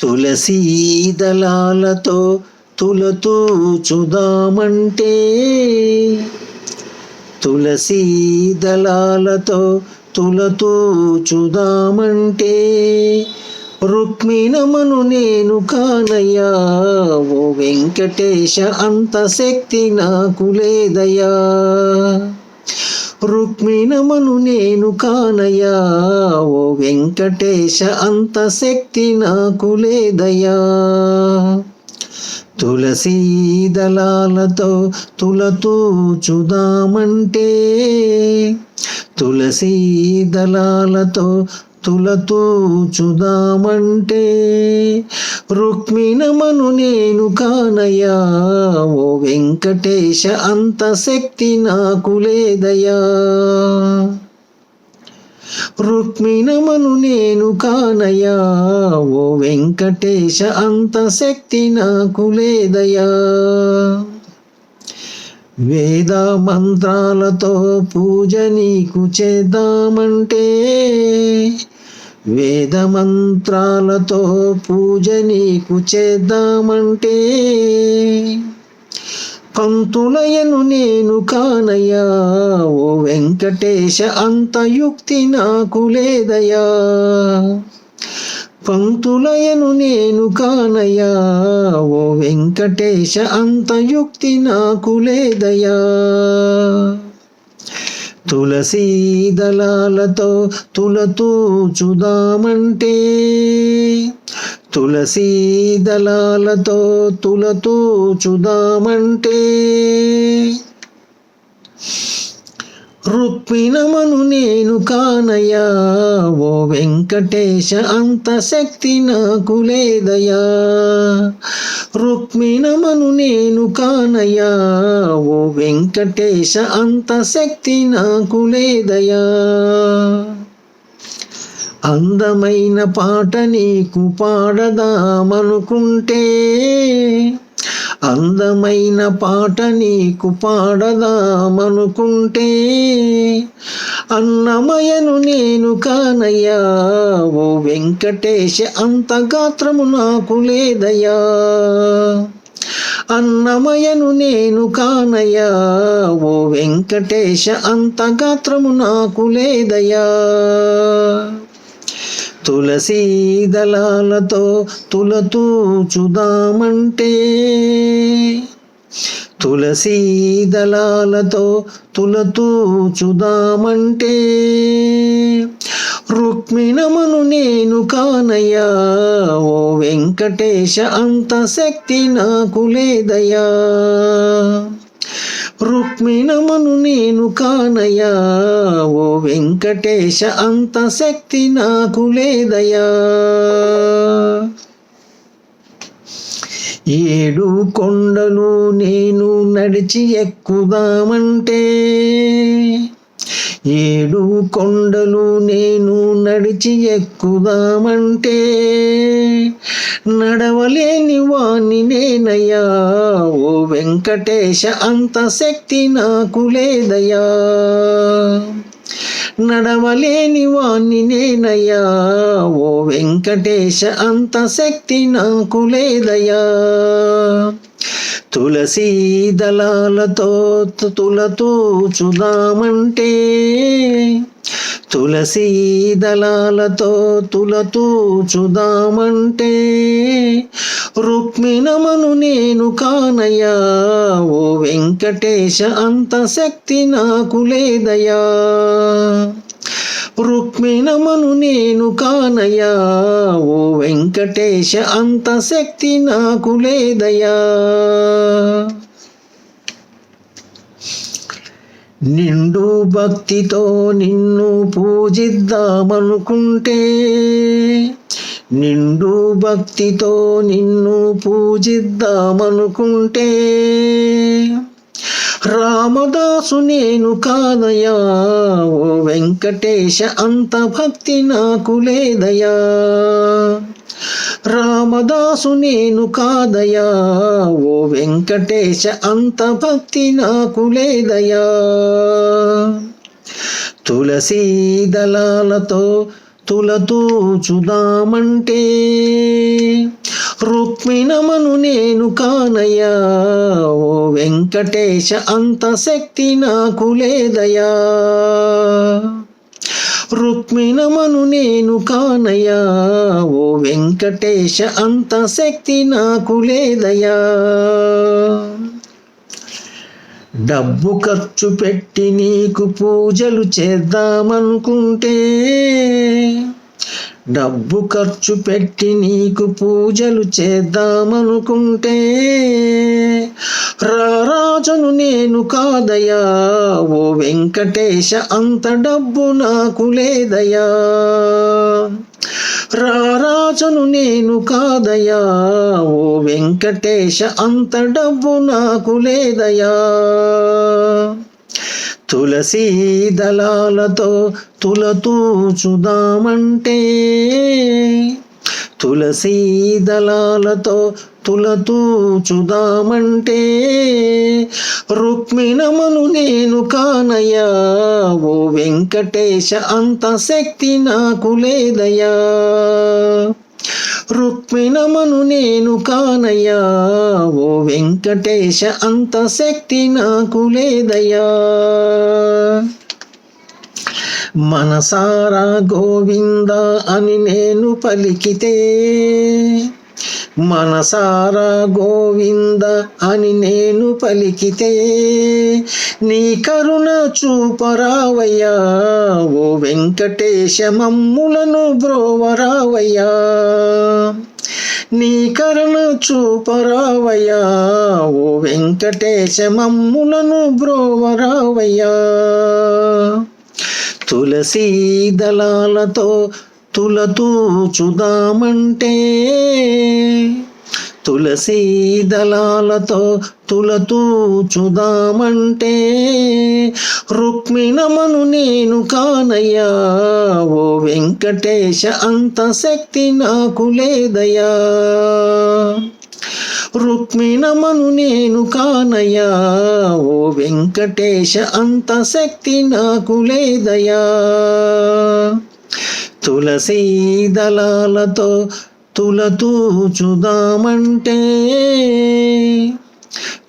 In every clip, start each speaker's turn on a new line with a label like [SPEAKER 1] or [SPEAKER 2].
[SPEAKER 1] తులసీ దళాలతో తులతూచుదామంటే, తులసీ దళాలతో తులతూచుదామంటే, రుక్మిణమను నేను కానయ్యా ఓ వెంకటేశ, అంత శక్తి నాకు లేదయ్యా. రుక్మిణమను నేను కానయ్యా ఓ వెంకటేశ, అంత శక్తి నాకు లేదయ్యా. తులసీ దళాలతో తులతూచుదామంటే, తులసీ దళాలతో తులతూచుదామంటే, రుక్మిణమను నేను కానయ్యా ఓ వెంకటేశ, అంత శక్తి నాకు లేదయ్యా. రుక్మిణమను నేను కానయ్యా ఓ వెంకటేశ, అంత శక్తి నాకు లేదయ్యా. వేద మంత్రాలతో పూజ నీకు చేద్దామంటే, వేద మంత్రాలతో పూజ నీకు చేద్దామంటే, పంతులయను నేను కానయ్యా ఓ వెంకటేశ, అంత యుక్తి నాకు లేదయ్యా. పంతులయను నేను కానయ్యా ఓ వెంకటేశ, అంత యుక్తి నాకు లేదయ్యా. తులసీ దళాలతో తులతూచుదామంటే, తులసీ దళాలతో తులతూచుదామంటే, రుక్మిణమను నేను కానయ్యా ఓ వెంకటేశ, అంత శక్తి నాకు లేదయ్యా. రుక్మిణమను నేను కానయ్యా ఓ వెంకటేశ, అంత శక్తి నాకు లేదయ్యా. అందమైన పాట నీకు పాడదామనుకుంటే, అందమైన పాట నీకు పాడదామనుకుంటే, అన్నమయను నేను కానయ్యా ఓ వెంకటేశ, అంత గాత్రము నాకు లేదయ్యా. అన్నమయను నేను కానయ్యా ఓ వెంకటేశ, అంత గాత్రము నాకు లేదయ్యా. తులసీ దళాలతో తులతూచుదామంటే, తులసీ దళాలతో తులతూచుదామంటే, రుక్మిణమను నేను కానయ్యా ఓ వెంకటేశ, అంత శక్తి నాకు లేదయ్యా. రుక్మిణమను నేను కానయ్యా ఓ వెంకటేశ, అంత శక్తి నాకు లేదయ్యా. ఏడు కొండలు నేను నడిచి ఎక్కుదామంటే, ఏడు కొండలు నేను నడిచి ఎక్కుదామంటే, నడవలేని వాణ్ణి నేనయ్యా ఓ వెంకటేశ, అంత శక్తి నాకు లేదయ్యా. నడవలేని వాణ్ణి నేనయ్యా ఓ వెంకటేశ, అంత శక్తి నాకు లేదయ్యా. తులసీ దళాలతో తులతూచుదామంటే, తులసీ దళాలతో తులతూచుదామంటే, రుక్మిణమను నేను కానయ్యా ఓ వెంకటేశ, అంత శక్తి నాకు లేదయ్యా. రుక్మిణమను నేను కానయ్యా ఓ వెంకటేశ, అంత శక్తి నాకు లేదయ్యా. నిండు భక్తితో నిన్ను పూజిద్దామనుకుంటే, నిండు భక్తితో నిన్ను పూజిద్దామనుకుంటే, రామదాసు నేను కాదయ్యా ఓ వెంకటేశ, అంత భక్తి నాకు లేదయ్యా. రామదాసు నేను కాదయ్యా ఓ వెంకటేశ, అంత భక్తి నాకు లేదయ్యా. తులసీ దళాలతో తులతూచుదామంటే, రుక్మిణమను నేను కానయ్యా ఓ వెంకటేశ అంత శక్తి నాకు లేదయా. రుక్మిణమను నేను కానయ్యా ఓ వెంకటేశ అంత శక్తి నాకు లేదయా. డబ్బు ఖర్చు పెట్టి నీకు పూజలు చేద్దామనుకుంటే, డబ్బు ఖర్చు పెట్టి నీకు పూజలు చేద్దామనుకుంటే, రారాజను నేను కాదయా ఓ వెంకటేశ అంత డబ్బు నాకు లేదయా. రారాజను నేను కాదయా ఓ వెంకటేశ అంత డబ్బు నాకు లేదయా. తులసీ దళాలతో తులతూచుదామంటే, తులసీ దళాలతో తులతూచుదామంటే, రుక్మిణమను నేను కానయ్యా ఓ వెంకటేశ అంత శక్తి నాకు లేదయా. రుక్మిణమను నేను కానయ్యా ఓ వెంకటేశ అంత శక్తి నాకు లేదయా. మనసారా గోవింద అని నేను పలికితే, మనసారా గోవింద అని నేను పలికితే, నీ కరుణ చూపరావయ్యా ఓ వెంకటేశ మమ్ములను బ్రోవరావయ్యా. నీ కరుణ చూపరావయ్యా ఓ వెంకటేశ మమ్ములను బ్రోవరావయ్యా. తులసీ దళాలతో తులతూచుదామంటే, తులసీ దళాలతో తులతూచుదామంటే, రుక్మిణమను నేను కానయ్యా ఓ వెంకటేశ అంత శక్తి నాకు లేదయా. రుక్మిణమను నేను కానయ్యా ఓ వెంకటేశ అంత శక్తి నాకు లేదయా. తులసీ దళాలతో తులతూచుదామంటే,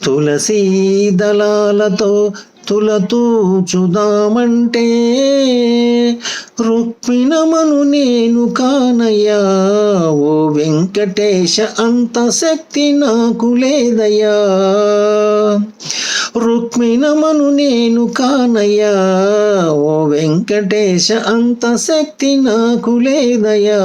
[SPEAKER 1] తులసీ దళాలతో తులతూచుదామంటే, రుక్మిణమను నేను కానయ్యా ఓ వెంకటేశ అంత శక్తి నాకు లేదయా. రుక్మిణమను నేను కానయ్యా ఓ వెంకటేశ అంత శక్తి నాకు లేదయా.